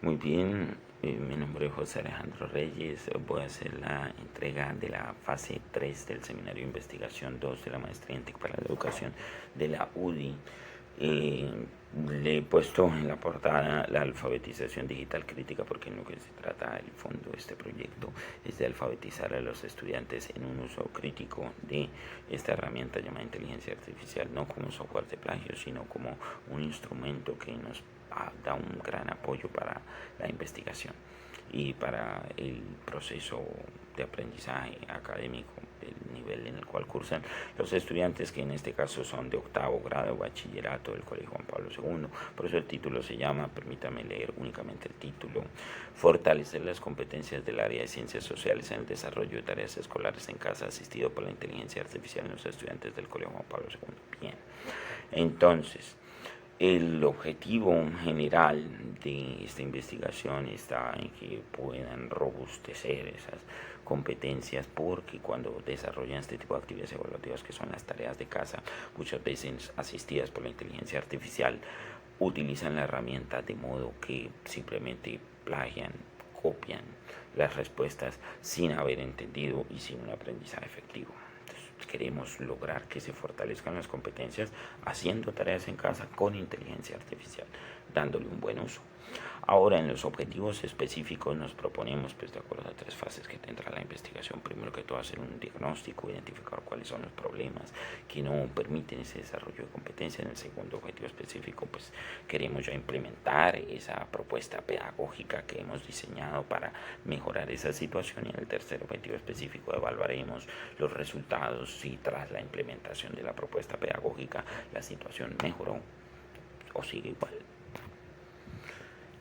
Muy bien, mi nombre es José Alejandro Reyes. Voy a hacer la entrega de la fase 3 del Seminario de Investigación 2 de la Maestría en TIC para la Educación de la UDI. Le he puesto en la portada la alfabetización digital crítica porque en lo que se trata el fondo de este proyecto es de alfabetizar a los estudiantes en un uso crítico de esta herramienta llamada inteligencia artificial, no como software de plagio, sino como un instrumento que nos da un gran apoyo para la investigación y para el proceso de aprendizaje académico, el nivel en el cual cursan los estudiantes, que en este caso son de octavo grado de bachillerato del Colegio Juan Pablo II. Por eso el título se llama, permítame leer únicamente el título: Fortalecer las competencias del área de ciencias sociales en el desarrollo de tareas escolares en casa, asistido por la inteligencia artificial en los estudiantes del Colegio Juan Pablo II. Bien, entonces, el objetivo general de esta investigación está en que puedan robustecer esas competencias, porque cuando desarrollan este tipo de actividades evaluativas, que son las tareas de casa, muchas veces asistidas por la inteligencia artificial, utilizan la herramienta de modo que simplemente plagian, copian las respuestas sin haber entendido y sin un aprendizaje efectivo. Queremos lograr que se fortalezcan las competencias haciendo tareas en casa con inteligencia artificial, dándole un buen uso. Ahora, en los objetivos específicos nos proponemos, pues de acuerdo a 3 fases que tendrá la investigación: primero que todo, hacer un diagnóstico, identificar cuáles son los problemas que no permiten ese desarrollo de competencia. En el segundo objetivo específico, pues queremos ya implementar esa propuesta pedagógica que hemos diseñado para mejorar esa situación, y en el tercer objetivo específico evaluaremos los resultados si tras la implementación de la propuesta pedagógica la situación mejoró o sigue igual.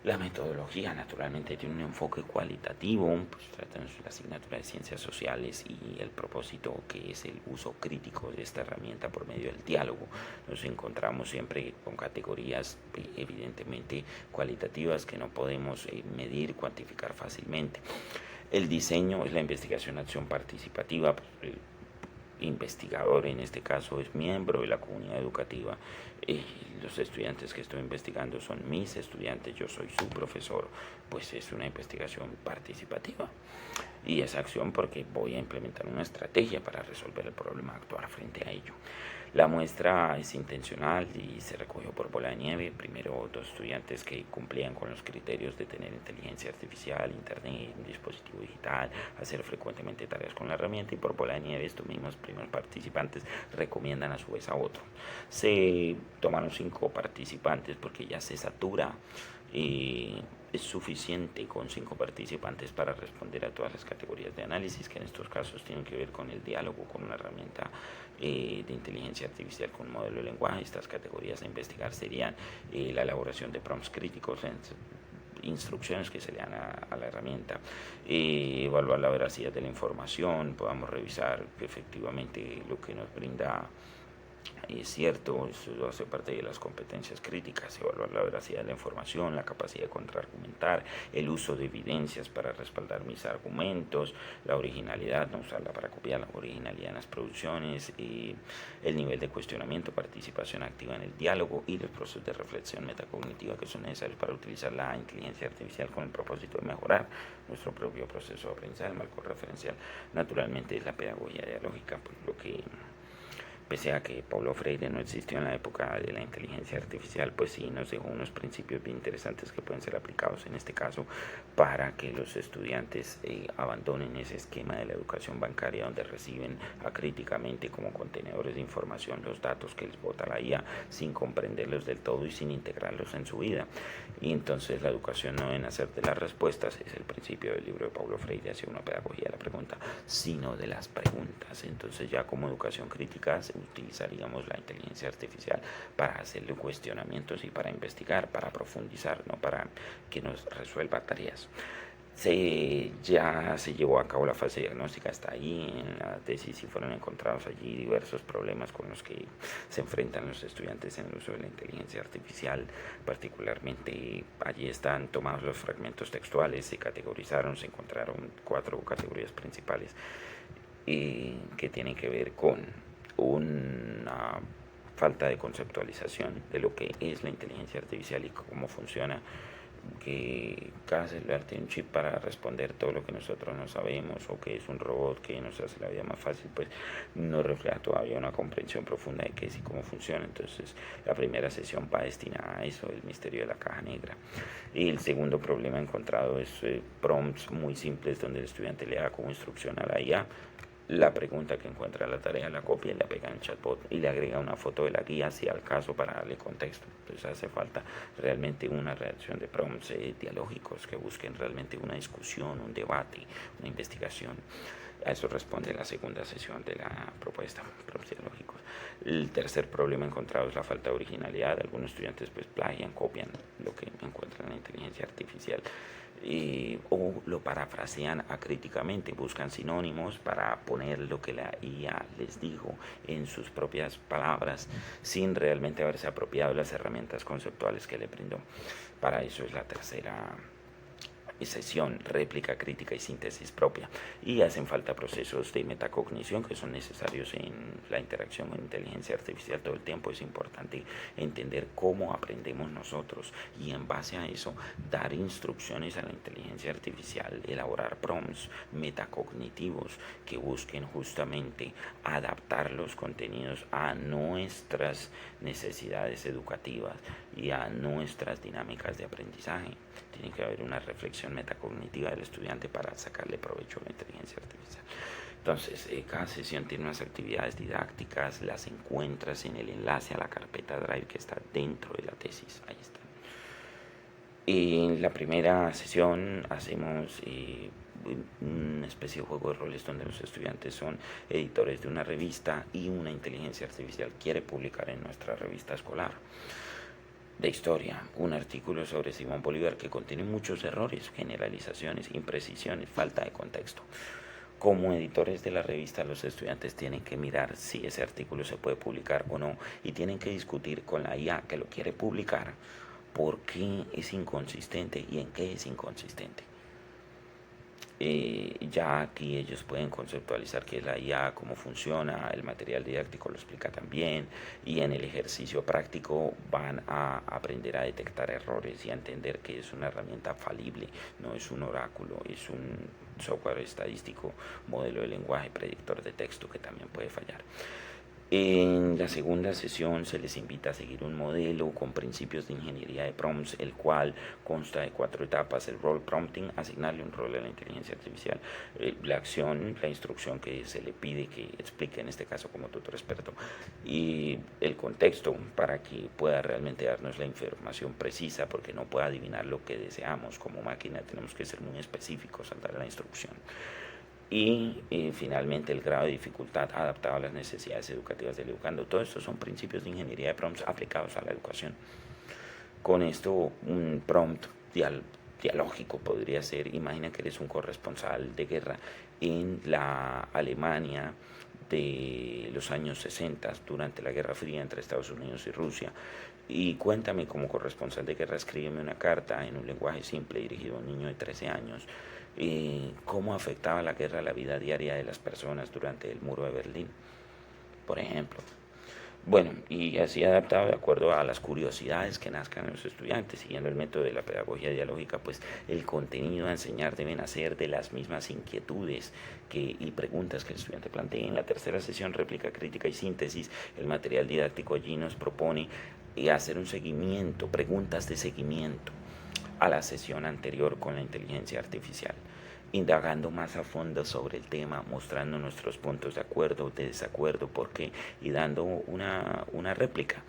La metodología naturalmente tiene un enfoque cualitativo, pues tratamos la asignatura de ciencias sociales, y el propósito, que es el uso crítico de esta herramienta por medio del diálogo. Nos encontramos siempre con categorías evidentemente cualitativas que no podemos medir, cuantificar fácilmente. El diseño es la investigación acción participativa. El investigador en este caso es miembro de la comunidad educativa. Los estudiantes que estoy investigando son mis estudiantes, yo soy su profesor. Pues es una investigación participativa, y es acción porque voy a implementar una estrategia para resolver el problema, actuar frente a ello. La muestra es intencional y se recogió por bola de nieve. Primero, 2 estudiantes que cumplían con los criterios de tener inteligencia artificial, internet, un dispositivo digital, hacer frecuentemente tareas con la herramienta, y por bola de nieve estos mismos primeros participantes recomiendan a su vez a otro. Se tomaron 5 participantes porque ya se satura. Es suficiente con 5 participantes para responder a todas las categorías de análisis, que en estos casos tienen que ver con el diálogo con una herramienta de inteligencia artificial con un modelo de lenguaje. Estas categorías a investigar serían la elaboración de prompts críticos, instrucciones que se le dan a la herramienta, evaluar la veracidad de la información, podamos revisar que efectivamente lo que nos brinda es cierto. Eso hace parte de las competencias críticas: evaluar la veracidad de la información, la capacidad de contraargumentar, el uso de evidencias para respaldar mis argumentos, la originalidad, no usarla para copiar, la originalidad en las producciones, el nivel de cuestionamiento, participación activa en el diálogo, y los procesos de reflexión metacognitiva que son necesarios para utilizar la inteligencia artificial con el propósito de mejorar nuestro propio proceso de aprendizaje. El marco referencial naturalmente es la pedagogía dialógica, por lo que, pese a que Paulo Freire no existió en la época de la inteligencia artificial, pues sí nos dejó unos principios bien interesantes que pueden ser aplicados en este caso para que los estudiantes abandonen ese esquema de la educación bancaria, donde reciben acríticamente como contenedores de información los datos que les bota la IA sin comprenderlos del todo y sin integrarlos en su vida. Y entonces la educación no debe nacer de las respuestas, es el principio del libro de Paulo Freire hacia una pedagogía de la pregunta, sino de las preguntas. Entonces, ya como educación crítica utilizaríamos la inteligencia artificial para hacerle cuestionamientos y para investigar, para profundizar, no para que nos resuelva tareas. Ya se llevó a cabo la fase diagnóstica, está ahí en la tesis, y fueron encontrados allí diversos problemas con los que se enfrentan los estudiantes en el uso de la inteligencia artificial. Particularmente allí están tomados los fragmentos textuales, se categorizaron, se encontraron 4 categorías principales que tienen que ver con una falta de conceptualización de lo que es la inteligencia artificial y cómo funciona. que cada celular tiene un chip para responder todo lo que nosotros no sabemos, o que es un robot que nos hace la vida más fácil, pues no refleja todavía una comprensión profunda de qué es y cómo funciona. Entonces la primera sesión va destinada a eso, el misterio de la caja negra. Y el segundo problema encontrado es prompts muy simples donde el estudiante le da como instrucción a la IA la pregunta que encuentra en la tarea, la copia y la pega en el chatbot y le agrega una foto de la guía si al caso para darle contexto. Entonces hace falta realmente una redacción de prompts dialógicos que busquen realmente una discusión, un debate, una investigación. A eso responde la segunda sesión de la propuesta, prompts dialógicos. El tercer problema encontrado es la falta de originalidad. Algunos estudiantes pues plagian, copian lo que encuentran en la inteligencia artificial, o lo parafrasean acríticamente, buscan sinónimos para poner lo que la IA les dijo en sus propias palabras sin realmente haberse apropiado de las herramientas conceptuales que le brindó. Para eso es la tercera sesión, réplica, crítica y síntesis propia. Y hacen falta procesos de metacognición que son necesarios en la interacción con inteligencia artificial todo el tiempo. Es importante entender cómo aprendemos nosotros y en base a eso dar instrucciones a la inteligencia artificial, elaborar prompts metacognitivos que busquen justamente adaptar los contenidos a nuestras necesidades educativas y a nuestras dinámicas de aprendizaje. Tiene que haber una reflexión metacognitiva del estudiante para sacarle provecho a la inteligencia artificial. Entonces, cada sesión tiene unas actividades didácticas, las encuentras en el enlace a la carpeta Drive que está dentro de la tesis. Ahí está. En la primera sesión hacemos una especie de juego de roles donde los estudiantes son editores de una revista y una inteligencia artificial quiere publicar en nuestra revista escolar de historia un artículo sobre Simón Bolívar que contiene muchos errores, generalizaciones, imprecisiones, falta de contexto. Como editores de la revista, los estudiantes tienen que mirar si ese artículo se puede publicar o no y tienen que discutir con la IA que lo quiere publicar por qué es inconsistente y en qué es inconsistente. Ya aquí ellos pueden conceptualizar qué es la IA, cómo funciona, el material didáctico lo explica también, y en el ejercicio práctico van a aprender a detectar errores y a entender que es una herramienta falible, no es un oráculo, es un software estadístico, modelo de lenguaje, predictor de texto que también puede fallar. En la segunda sesión se les invita a seguir un modelo con principios de ingeniería de prompts, el cual consta de 4 etapas: el role prompting, asignarle un rol a la inteligencia artificial, la acción, la instrucción que se le pide que explique, en este caso como tutor experto, y el contexto para que pueda realmente darnos la información precisa, porque no puede adivinar lo que deseamos. Como máquina tenemos que ser muy específicos al dar la instrucción. Y finalmente el grado de dificultad adaptado a las necesidades educativas del educando. Todos estos son principios de ingeniería de prompts aplicados a la educación. Con esto un prompt dialógico podría ser: imagina que eres un corresponsal de guerra en la Alemania de los años 60 durante la Guerra Fría entre Estados Unidos y Rusia, y cuéntame, como corresponsal de guerra, escríbeme una carta en un lenguaje simple dirigido a un niño de 13 años, cómo afectaba la guerra la vida diaria de las personas durante el muro de Berlín, por ejemplo. Bueno, y así adaptado de acuerdo a las curiosidades que nazcan en los estudiantes, siguiendo el método de la pedagogía dialógica, pues el contenido a enseñar debe nacer de las mismas inquietudes y preguntas que el estudiante plantea. En la tercera sesión, réplica, crítica y síntesis, el material didáctico allí nos propone hacer un seguimiento, preguntas de seguimiento a la sesión anterior con la inteligencia artificial, indagando más a fondo sobre el tema, mostrando nuestros puntos de acuerdo, de desacuerdo, por qué, y dando una réplica,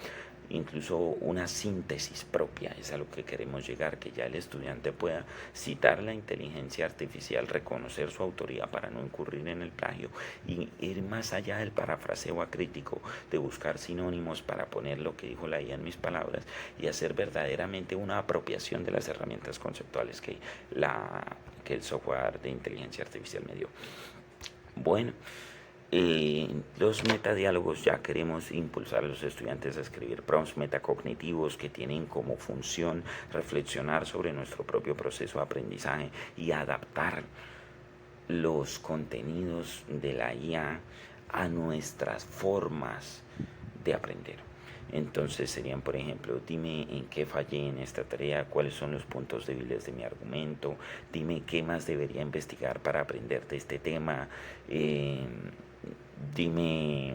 incluso una síntesis propia. Es a lo que queremos llegar, que ya el estudiante pueda citar la inteligencia artificial, reconocer su autoría para no incurrir en el plagio y ir más allá del parafraseo acrítico, de buscar sinónimos para poner lo que dijo la IA en mis palabras y hacer verdaderamente una apropiación de las herramientas conceptuales que el software de inteligencia artificial me dio. Bueno, los metadiálogos, ya queremos impulsar a los estudiantes a escribir prompts metacognitivos que tienen como función reflexionar sobre nuestro propio proceso de aprendizaje y adaptar los contenidos de la IA a nuestras formas de aprender. Entonces serían, por ejemplo, dime en qué fallé en esta tarea, cuáles son los puntos débiles de mi argumento, dime qué más debería investigar para aprender de este tema, eh, dime,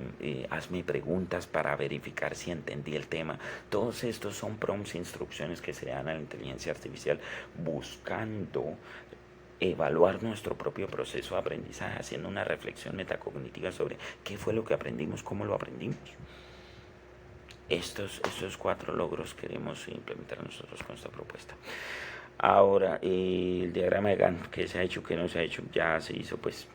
hazme preguntas para verificar si entendí el tema. Todos estos son prompts, instrucciones que se dan a la inteligencia artificial buscando evaluar nuestro propio proceso de aprendizaje, haciendo una reflexión metacognitiva sobre qué fue lo que aprendimos, cómo lo aprendimos. Estos 4 logros queremos implementar nosotros con esta propuesta. Ahora, el diagrama de Gantt, que se ha hecho, que no se ha hecho, ya se hizo, pues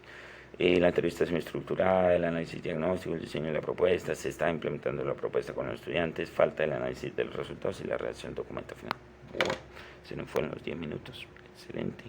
la entrevista semi-estructurada, el análisis diagnóstico, el diseño de la propuesta, se está implementando la propuesta con los estudiantes, falta el análisis de los resultados y la redacción documento final. Bueno, se nos fueron los 10 minutos, excelente.